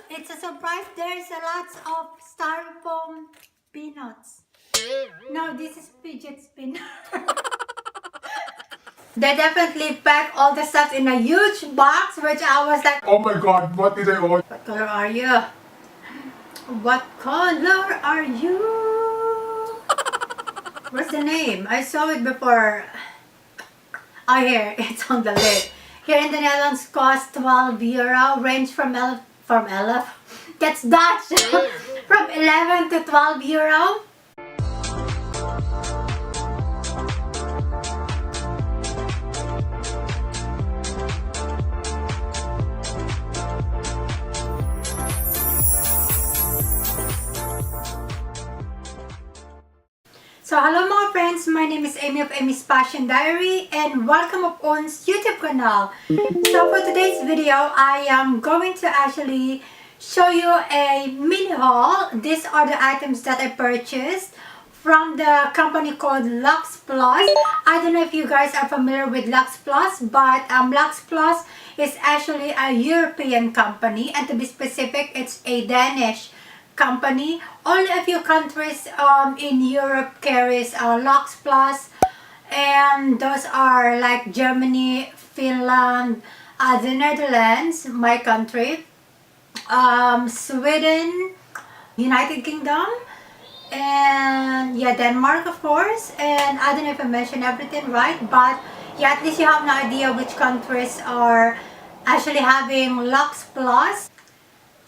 it's a surprise. There's a lot of styrofoam peanuts. No, this is fidget spinner. They definitely pack all the stuff in a huge box, which I was like, oh my god, what did I order? what color are you? What color are you? What's the name? I saw it before. Oh, here, it's on the lid. Here in the Netherlands, cost €12, range from that's Dutch, from 11 to €12. So hello mga friends, my name is Amy of Amy's Passion Diary and welcome up on YouTube channel. So for today's video, I am going to actually show you a mini haul. These are the items that I purchased from the company called Luxplus. I don't know if you guys are familiar with Luxplus, but Luxplus is actually a European company, and to be specific, it's a Danish company. Only a few countries in Europe carries Luxplus, and those are like Germany, Finland, the Netherlands, my country, Sweden, United Kingdom, and yeah, Denmark of course. And I don't know if I mentioned everything right, but yeah, at least you have an idea which countries are actually having Luxplus.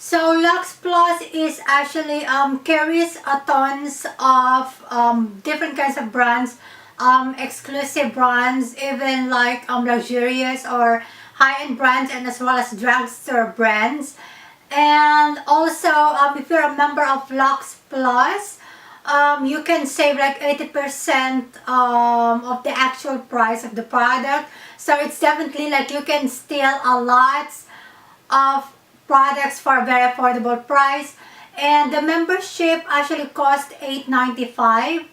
So Luxplus is actually carries a tons of different kinds of brands, exclusive brands, even like luxurious or high-end brands, and as well as drugstore brands. And also, if you're a member of Luxplus, you can save like 80% of the actual price of the product. So it's definitely like you can steal a lot of products for a very affordable price. And the membership actually cost $8.95,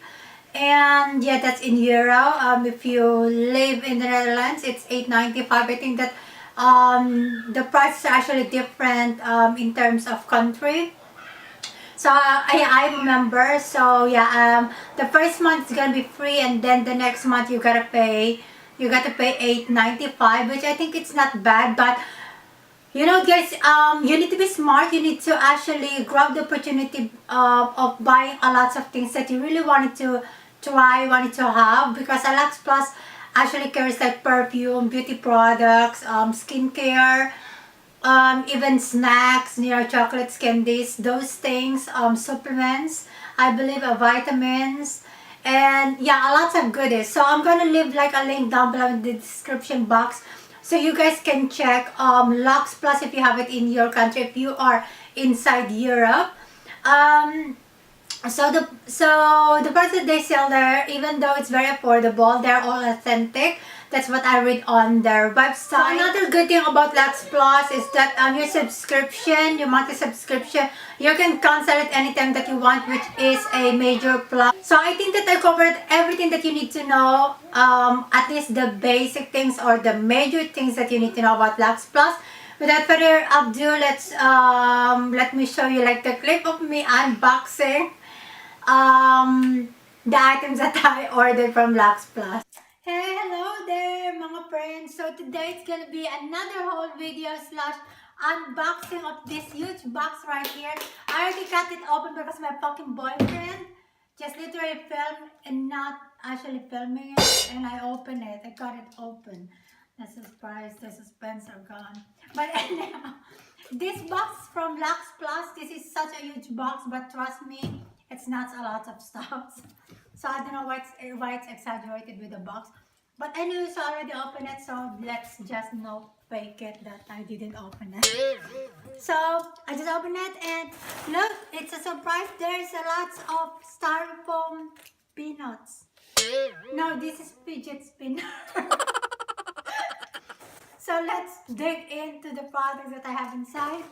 and yeah, that's in euro. If you live in the Netherlands, it's $8.95. I think that the price is actually different in terms of country. So I'm a member, so yeah, the first month is gonna be free, and then the next month you gotta pay $8.95, which I think it's not bad. But you know guys, you need to be smart. You need to actually grab the opportunity of buying a lot of things that you really wanted to try, wanted to have, because Luxplus actually carries like perfume, beauty products, skincare, even snacks, you know, chocolates, candies, those things, supplements, I believe, vitamins, and yeah, a lot of goodies. So I'm gonna leave like a link down below in the description box, so you guys can check Luxplus if you have it in your country, if you are inside Europe. So the parts that they sell there, even though it's very affordable, they're all authentic. That's what I read on their website. So another good thing about Luxplus is that your subscription, your monthly subscription, you can cancel it anytime that you want, which is a major plus. So I think that I covered everything that you need to know, at least the basic things or the major things that you need to know about Luxplus. Without further ado, let me show you like the clip of me unboxing the items that I ordered from Luxplus. Hey, hello there mga friends. So today it's gonna be another whole video slash unboxing of this huge box right here. I already cut it open because my fucking boyfriend just literally filmed and not actually filming it, and I opened it. I got it open. The surprise, the suspense are gone. But anyhow, this box from Luxplus, this is such a huge box, but trust me, it's not a lot of stuff. So I don't know why it's exaggerated with the box. But anyways, I already opened it, so let's just not fake it that I didn't open it. So I just opened it, and look, it's a surprise. There's a lot of styrofoam peanuts. No, this is fidget spinner. So let's dig into the products that I have inside.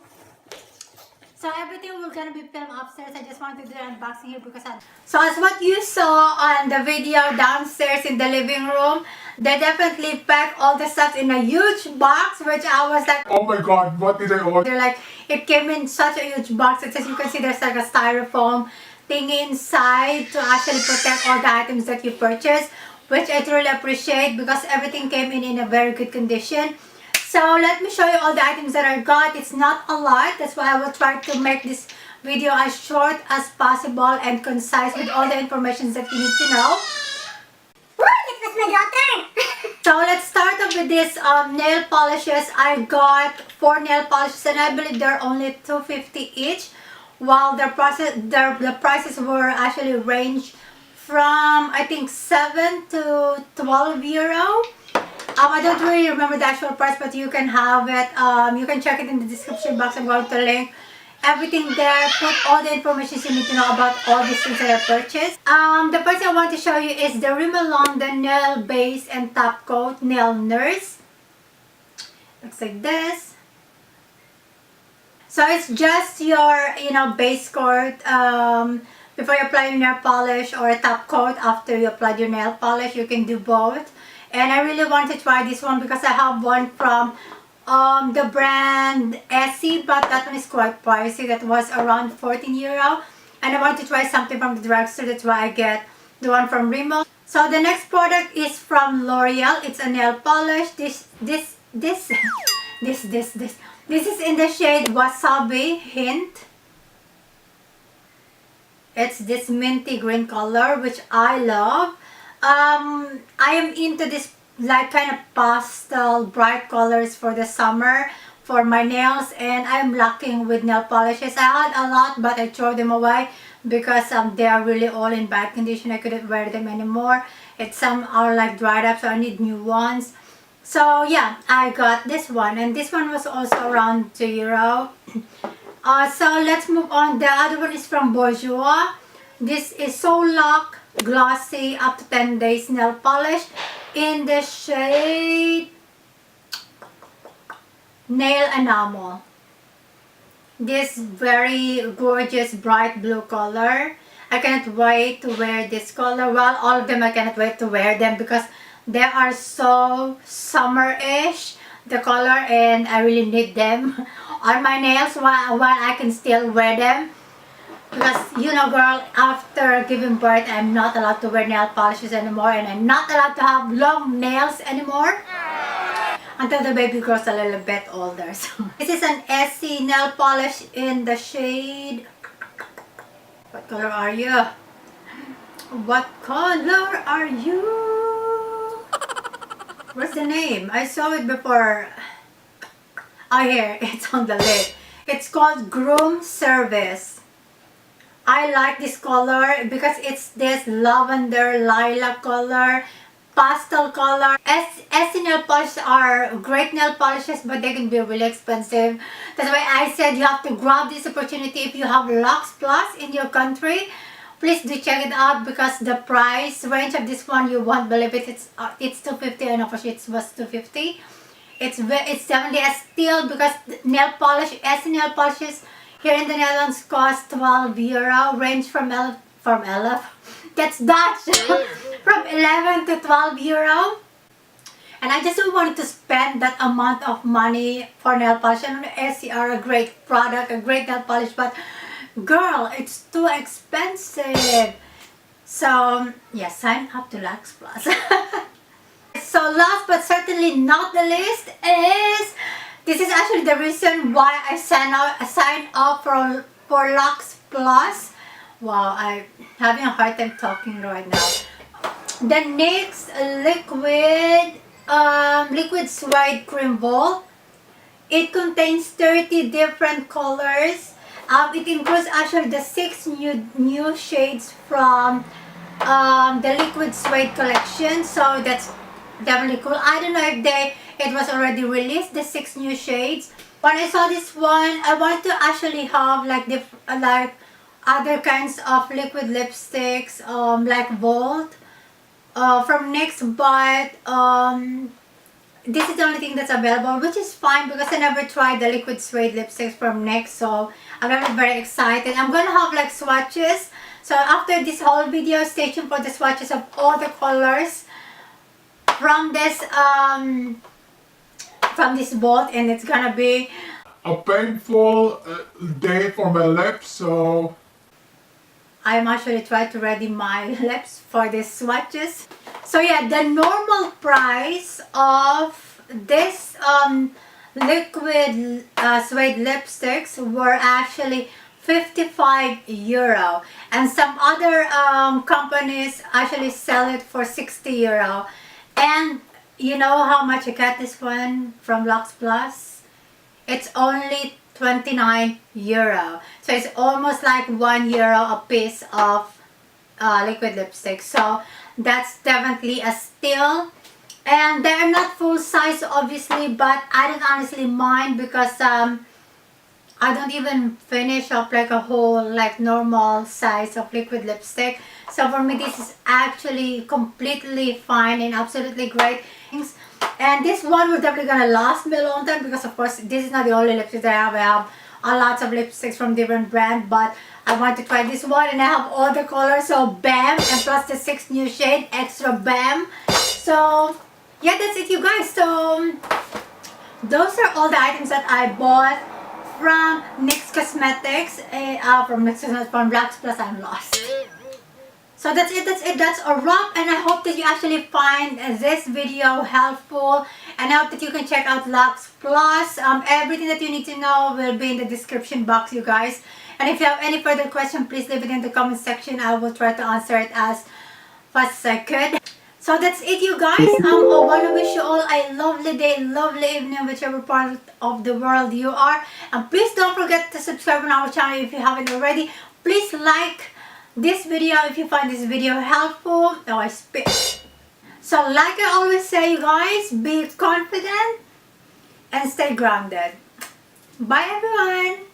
So everything we're gonna be filmed upstairs. I just wanted to do an unboxing here because so as what you saw on the video downstairs in the living room, they definitely packed all the stuff in a huge box, which I was like, oh my god, what did I order? They're like, it came in such a huge box. It's, as you can see, there's like a styrofoam thing inside to actually protect all the items that you purchase, which I truly appreciate because everything came in a very good condition. So let me show you all the items that I got. It's not a lot. That's why I will try to make this video as short as possible and concise with all the information that you need to know. It was my daughter! So let's start off with this nail polishes. I got 4 nail polishes and I believe they're only $2.50 each. While the prices were actually ranged from I think 7 to 12 euro. I don't really remember the actual price, but you can have it. You can check it in the description box. I'm going to link everything there. Put all the information you need to know about all these things that I purchased. The first thing I want to show you is the Rimmel London Nail Base and Top Coat Nail Nurse. Looks like this. So it's just your, base coat before you apply your nail polish, or a top coat after you apply your nail polish. You can do both. And I really want to try this one because I have one from the brand Essie, but that one is quite pricey. That was around 14 euro. And I want to try something from the drugstore. That's why I get the one from Rimmel. So the next product is from L'Oreal. It's a nail polish. This is in the shade Wasabi Hint. It's this minty green color, which I love. I am into this like kind of pastel bright colors for the summer for my nails, and I'm lacking with nail polishes. I had a lot, but I threw them away because they are really all in bad condition. I couldn't wear them anymore. Some are like dried up, so I need new ones. So yeah, I got this one, and this one was also around 2 euro. So let's move on. The other one is from Bourjois. This is So Laque Glossy up to 10 days nail polish in the shade Nail Enamel. This very gorgeous bright blue color. I cannot wait to wear this color. Well, all of them I cannot wait to wear them because they are so summer-ish, the color, and I really need them on my nails while I can still wear them. Because, girl, after giving birth, I'm not allowed to wear nail polishes anymore, and I'm not allowed to have long nails anymore until the baby grows a little bit older. So this is an Essie nail polish in the shade. What color are you? What color are you? What's the name? I saw it before. Oh, here. It's on the lid. It's called Groom Service. I like this color because it's this lavender lilac color, pastel color. Essie nail polishes are great nail polishes, but they can be really expensive. That's why I said you have to grab this opportunity. If you have Luxplus in your country, please do check it out because the price range of this one, you won't believe it. It's $2.50. I know for sure it was $2.50. It's definitely a steal because nail polish, Essie nail polishes here in the Netherlands cost 12 euro, range from that's Dutch, from 11 to 12 euro. And I just don't want to spend that amount of money for nail polish. I know Essie are a great product, a great nail polish, but girl, it's too expensive. So yeah, sign up to Luxplus. So last but certainly not the least is, this is actually the reason why I signed up for Luxplus. Wow, I'm having a hard time talking right now. The next liquid suede cream ball. It contains 30 different colors. It includes actually the 6 new shades from the liquid suede collection. So that's definitely cool. I don't know if it was already released, the 6 new shades. When I saw this one, I wanted to actually have like other kinds of liquid lipsticks, like Volt from NYX, but this is the only thing that's available, which is fine because I never tried the liquid suede lipsticks from NYX, so I'm gonna be very excited. I'm gonna have like swatches, so after this whole video, stay tuned for the swatches of all the colors from this vault, and it's gonna be a painful day for my lips, so I'm actually trying to ready my lips for these swatches. So yeah, the normal price of this liquid suede lipsticks were actually 55 euro, and some other companies actually sell it for 60 euro. And you know how much I got this one from Luxplus? It's only 29 euro. So it's almost like 1 euro a piece of liquid lipstick. So that's definitely a steal. And they are not full size obviously, but I don't honestly mind because I don't even finish up like a whole like normal size of liquid lipstick. So for me this is actually completely fine and absolutely great. And this one will definitely gonna last me a long time because of course this is not the only lipstick that I have. I have a lot of lipsticks from different brands, but I want to try this one and I have all the colors, so BAM, and plus the 6 new shade, extra BAM. So yeah, that's it you guys. So those are all the items that I bought from NYX Cosmetics, from Luxplus. I'm lost. So that's it, that's a wrap, and I hope that you actually find this video helpful, and I hope that you can check out Luxplus. Everything that you need to know will be in the description box, you guys. And if you have any further question, please leave it in the comment section. I will try to answer it as fast as I could. So that's it you guys. I want to wish you all a lovely day, lovely evening, whichever part of the world you are. And please don't forget to subscribe on our channel if you haven't already. Please like this video if you find this video helpful. Oh, I spit. So like I always say you guys, be confident and stay grounded. Bye everyone.